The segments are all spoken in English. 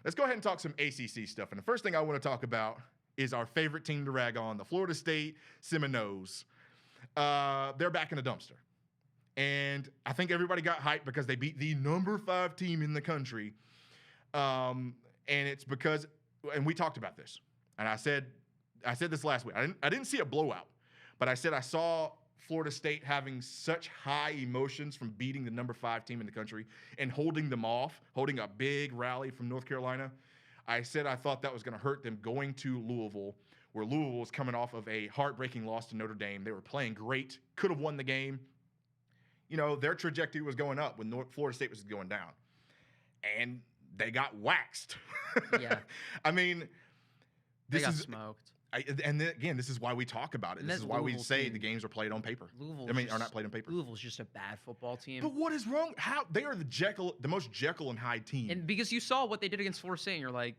let's go ahead and talk some ACC stuff. And the first thing I want to talk about is our favorite team to rag on, the Florida State Seminoles. They're back in the dumpster. And I think everybody got hyped because they beat the number 5 team in the country. And it's because, and we talked about this, and I said this last week. I didn't see a blowout, but I said I saw Florida State having such high emotions from beating the number 5 team in the country and holding them off, holding a big rally from North Carolina. I said I thought that was going to hurt them going to Louisville, where Louisville was coming off of a heartbreaking loss to Notre Dame. They were playing great, could have won the game. You know, their trajectory was going up when Florida State was going down. And they got waxed. Yeah. I mean, They got smoked. Again, this is why we talk about it. And This is why we Louisville's say team. the games are played on paper. Louisville's are not played on paper. Louisville's just a bad football team. But what is wrong? How they are the most Jekyll and Hyde team. And because you saw what they did against Florida State, and you're like,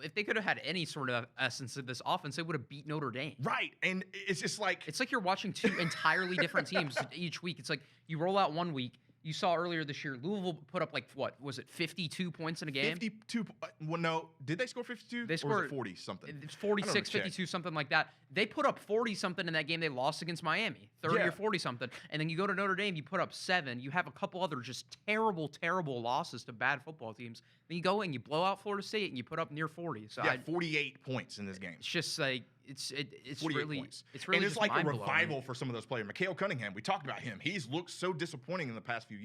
if they could have had any sort of essence of this offense, they would have beat Notre Dame. Right. And it's just like It's like you're watching 2 entirely different teams each week. It's like you roll out one week. You saw earlier this year, Louisville put up like, what was it, 52 points in a game? 52. Well, no. Did they score 52? They Or scored was it 40 something. It's 46, 52, something like that. They put up 40 something in that game they lost against Miami, 30 Yeah. or 40 something. And then you go to Notre Dame, you put up 7. You have a couple other just terrible, terrible losses to bad football teams. Then you go and you blow out Florida State and you put up near 40. So Yeah, 48 points in this game. it's just like it's 48 really points. it's really and it's just like a mind-blowing. revival for some of those players. Mikhail Cunningham, we talked about him. He's looked so disappointing in the past few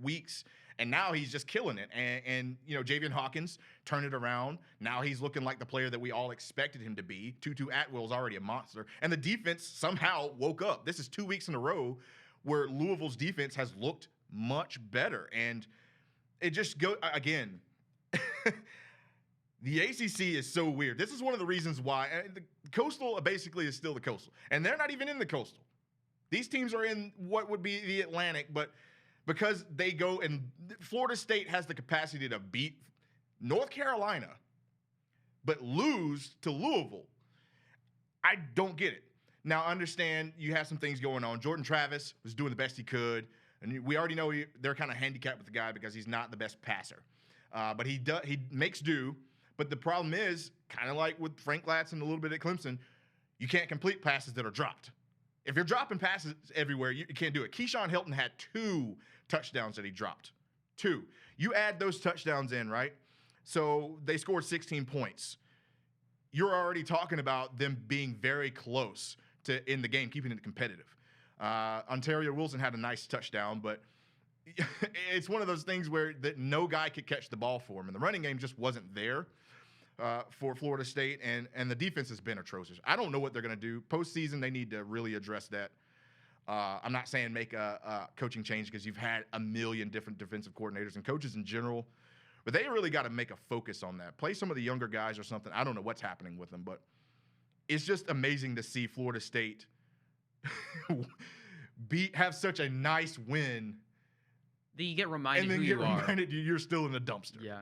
weeks, and now he's just killing it. And you know, Javian Hawkins turned it around. Now he's looking like the player that we all expected him to be. Tutu Atwell's already a monster, and the defense somehow woke up. This is 2 weeks in a row where Louisville's defense has looked much better, and it just go again. The ACC is so weird. This is one of the reasons why the Coastal basically is still the Coastal, and they're not even in the Coastal. These teams are in what would be the Atlantic, but because they go and Florida State has the capacity to beat North Carolina, but lose to Louisville, I don't get it. Now, I understand you have some things going on. Jordan Travis was doing the best he could, and we already know they're kind of handicapped with the guy because he's not the best passer. But he makes do. But the problem is, kind of like with Frank Latson and a little bit at Clemson, you can't complete passes that are dropped. If you're dropping passes everywhere, you can't do it. Keyshawn Hilton had 2 touchdowns that he dropped. 2. You add those touchdowns in, right? So they scored 16 points. You're already talking about them being very close to in the game, keeping it competitive. Ontario Wilson had a nice touchdown, but it's one of those things where that no guy could catch the ball for him, and the running game just wasn't there for Florida State, and the defense has been atrocious. I don't know what they're going to do. Postseason, they need to really address that. I'm not saying make a coaching change because you've had a million different defensive coordinators and coaches in general, but they really got to make a focus on that. Play some of the younger guys or something. I don't know what's happening with them, but it's just amazing to see Florida State have such a nice win. Then you get reminded And then who get you are. reminded you're still in the dumpster. Yeah.